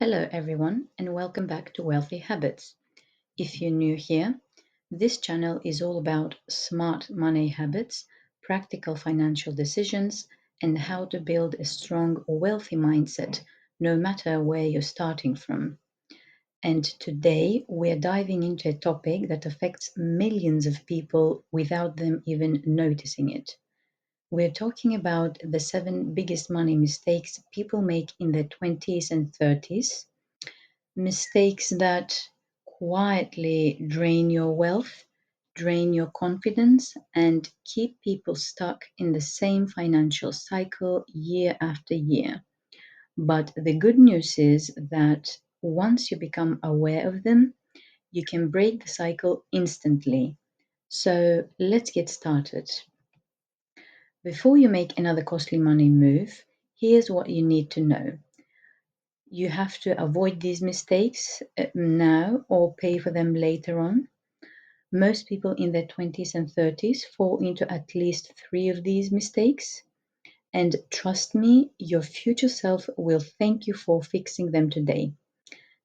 Hello, everyone, and welcome back to Wealthy Habits. If you're new here, this channel is all about smart money habits, practical financial decisions, and how to build a strong, wealthy mindset no matter where you're starting from. And today we're diving into a topic that affects millions of people without them even noticing it. We're talking about the seven biggest money mistakes people make in their 20s and 30s, mistakes that quietly drain your wealth, drain your confidence, and keep people stuck in the same financial cycle year after year. But the good news is that once you become aware of them, you can break the cycle instantly. So let's get started. Before you make another costly money move, here's what you need to know. You have to avoid these mistakes now or pay for them later on. Most people in their 20s and 30s fall into at least three of these mistakes. And trust me, your future self will thank you for fixing them today.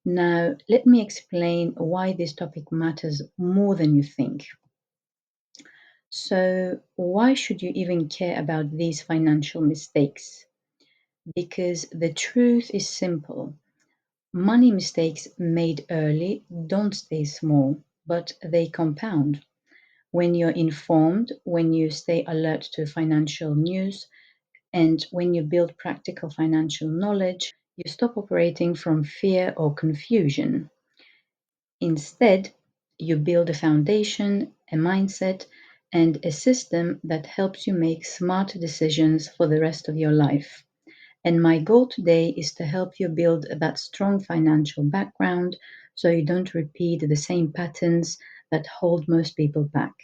Now, let me explain why this topic matters more than you think. So, why should you even care about these financial mistakes? Because the truth is simple. Money mistakes made early don't stay small, but they compound. When you're informed, when you stay alert to financial news, and when you build practical financial knowledge, you stop operating from fear or confusion. Instead, you build a foundation, a mindset, and a system that helps you make smart decisions for the rest of your life. And my goal today is to help you build that strong financial background so you don't repeat the same patterns that hold most people back.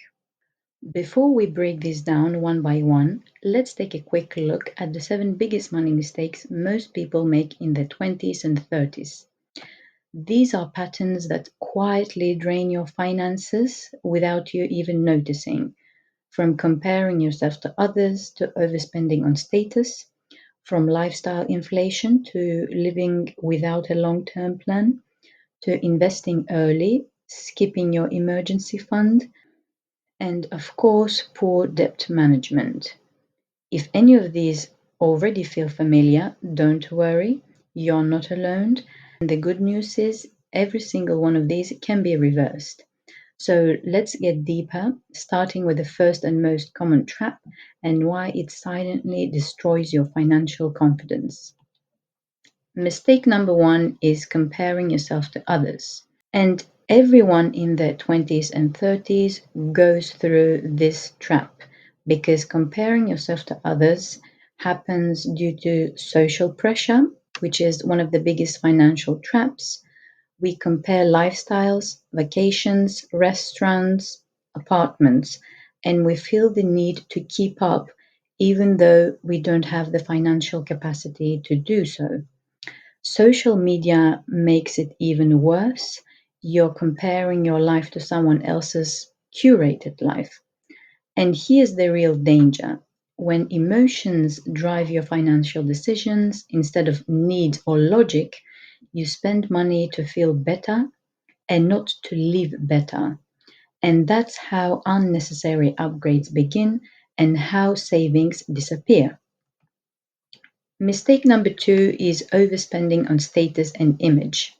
Before we break this down one by one, let's take a quick look at the seven biggest money mistakes most people make in their 20s and 30s. These are patterns that quietly drain your finances without you even noticing, from comparing yourself to others to overspending on status, from lifestyle inflation to living without a long term plan, to investing early, skipping your emergency fund, and of course, poor debt management. If any of these already feel familiar, don't worry, you're not alone. And the good news is, every single one of these can be reversed. So let's get deeper, starting with the first and most common trap and why it silently destroys your financial confidence. Mistake number one is comparing yourself to others. And everyone in their 20s and 30s goes through this trap because comparing yourself to others happens due to social pressure, which is one of the biggest financial traps. We compare lifestyles, vacations, restaurants, apartments, and we feel the need to keep up even though we don't have the financial capacity to do so. Social media makes it even worse. You're comparing your life to someone else's curated life. And here's the real danger. When emotions drive your financial decisions instead of needs or logic, you spend money to feel better and not to live better. And that's how unnecessary upgrades begin and how savings disappear. Mistake number two is overspending on status and image.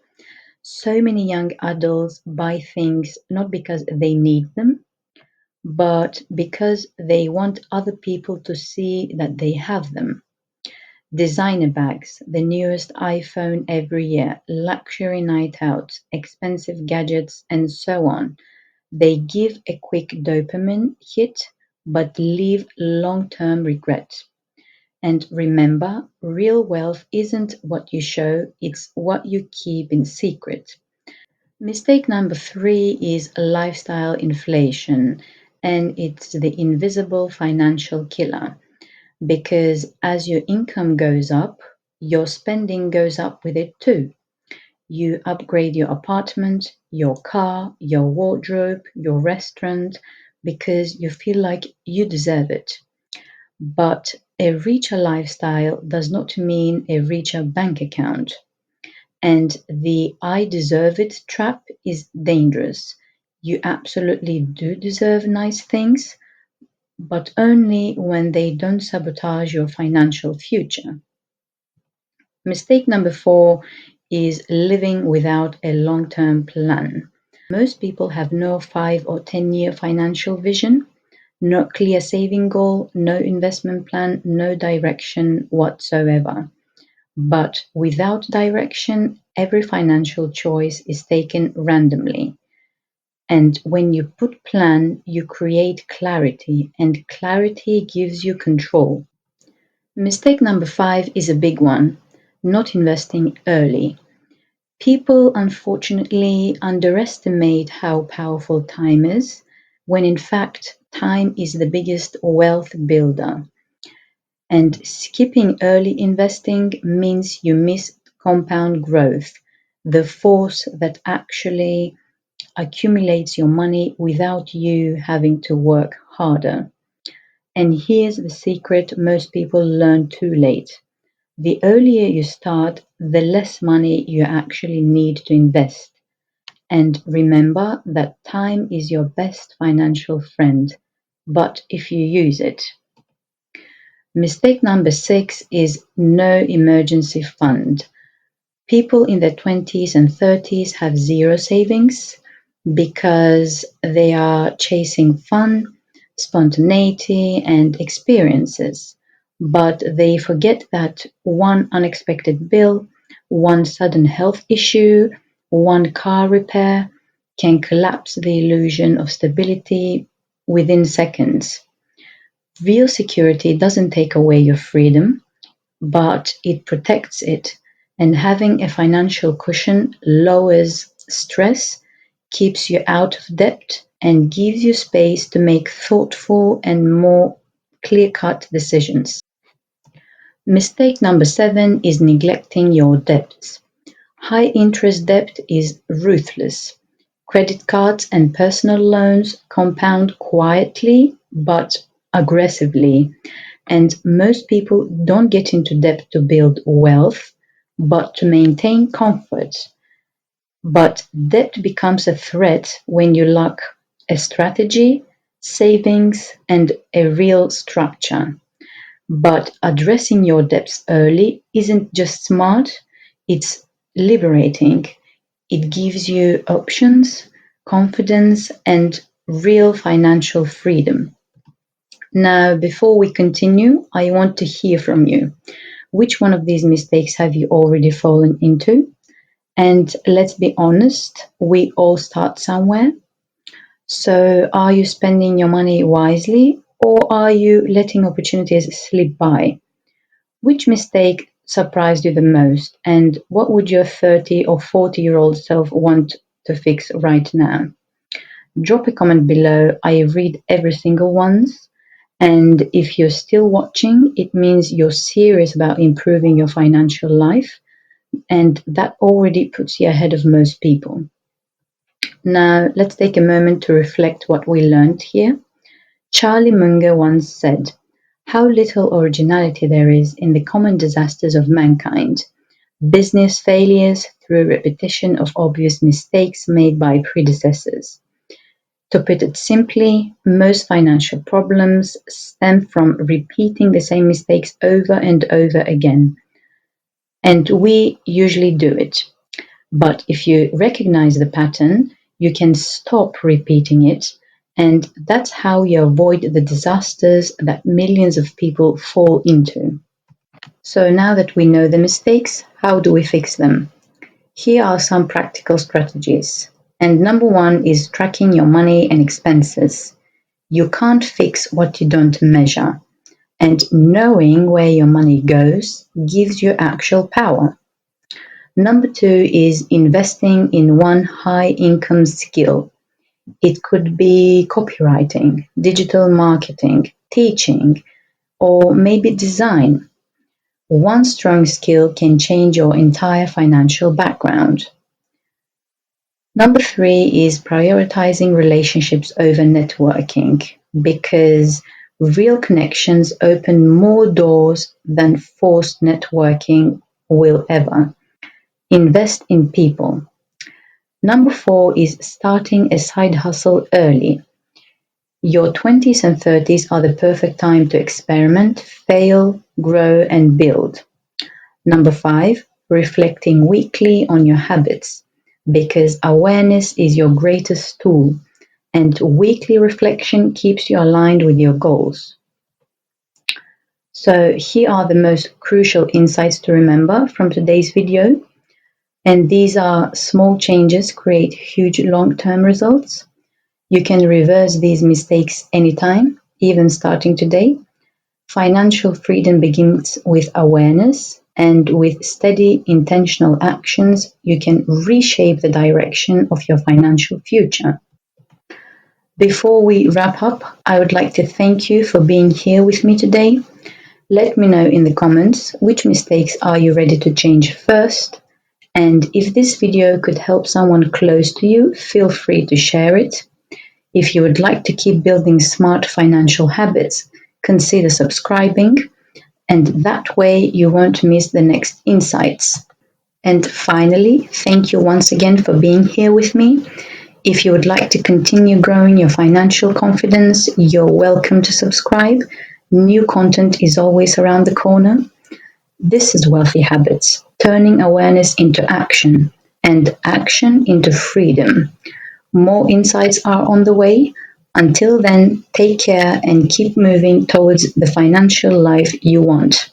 So many young adults buy things not because they need them, but because they want other people to see that they have them. Designer bags, the newest iPhone every year, luxury night out, expensive gadgets, and so on. They give a quick dopamine hit, but leave long term regret. And remember, real wealth isn't what you show, it's what you keep in secret. Mistake number three is lifestyle inflation, and it's the invisible financial killer because as your income goes up, your spending goes up with it too. You upgrade your apartment, your car, your wardrobe, your restaurant because you feel like you deserve it. But a richer lifestyle does not mean a richer bank account. And the I deserve it trap is dangerous. You absolutely do deserve nice things, but only when they don't sabotage your financial future. Mistake number four is living without a long term plan. Most people have no 5 or 10 year financial vision, no clear saving goal, no investment plan, no direction whatsoever. But without direction, every financial choice is taken randomly. And when you put plan, you create clarity, and clarity gives you control. Mistake number five is a big one, not investing early. People unfortunately underestimate how powerful time is, when in fact, time is the biggest wealth builder. And skipping early investing means you miss compound growth, the force that actually accumulates your money without you having to work harder. And here's the secret most people learn too late. The earlier you start, the less money you actually need to invest. And remember that time is your best financial friend, but if you use it. Mistake number six is no emergency fund. People in their 20s and 30s have zero savings because they are chasing fun, spontaneity, and experiences. But they forget that one unexpected bill, one sudden health issue, one car repair can collapse the illusion of stability within seconds. Real security doesn't take away your freedom, but it protects it. And having a financial cushion lowers stress, keeps you out of debt, and gives you space to make thoughtful and more clear cut decisions. Mistake number seven is neglecting your debts. High interest debt is ruthless. Credit cards and personal loans compound quietly but aggressively. And most people don't get into debt to build wealth, but to maintain comfort. But debt becomes a threat when you lack a strategy, savings, and a real structure. But addressing your debts early isn't just smart, it's liberating. It gives you options, confidence, and real financial freedom. Now, before we continue, I want to hear from you. Which one of these mistakes have you already fallen into? And let's be honest, we all start somewhere. So, are you spending your money wisely or are you letting opportunities slip by? Which mistake surprised you the most? And what would your 30 or 40-year-old self want to fix right now? Drop a comment below. I read every single one. And if you're still watching, it means you're serious about improving your financial life, and that already puts you ahead of most people. Now, let's take a moment to reflect what we learned here. Charlie Munger once said, "How little originality there is in the common disasters of mankind. Business failures through repetition of obvious mistakes made by predecessors." To put it simply, most financial problems stem from repeating the same mistakes over and over again. And we usually do it. But if you recognize the pattern, you can stop repeating it. And that's how you avoid the disasters that millions of people fall into. So now that we know the mistakes, how do we fix them? Here are some practical strategies. And number one is tracking your money and expenses. You can't fix what you don't measure. And knowing where your money goes gives you actual power. Number two is investing in one high income skill. It could be copywriting, digital marketing, teaching, or maybe design. One strong skill can change your entire financial background. Number three is prioritizing relationships over networking because real connections open more doors than forced networking will ever. Invest in people. Number 4 is starting a side hustle early. Your 20s and 30s are the perfect time to experiment, fail, grow, and build. Number 5, reflecting weekly on your habits, because awareness is your greatest tool, and weekly reflection keeps you aligned with your goals. So here are the most crucial insights to remember from today's video. And these are small changes create huge long-term results. You can reverse these mistakes anytime, even starting today. Financial freedom begins with awareness, and with steady, intentional actions, you can reshape the direction of your financial future. Before we wrap up, I would like to thank you for being here with me today. Let me know in the comments which mistakes are you ready to change first. And if this video could help someone close to you, feel free to share it. If you would like to keep building smart financial habits, consider subscribing, and that way you won't miss the next insights. And finally, thank you once again for being here with me. If you would like to continue growing your financial confidence, you're welcome to subscribe. New content is always around the corner. This is Wealthy Habits, turning awareness into action and action into freedom. More insights are on the way. Until then, take care and keep moving towards the financial life you want.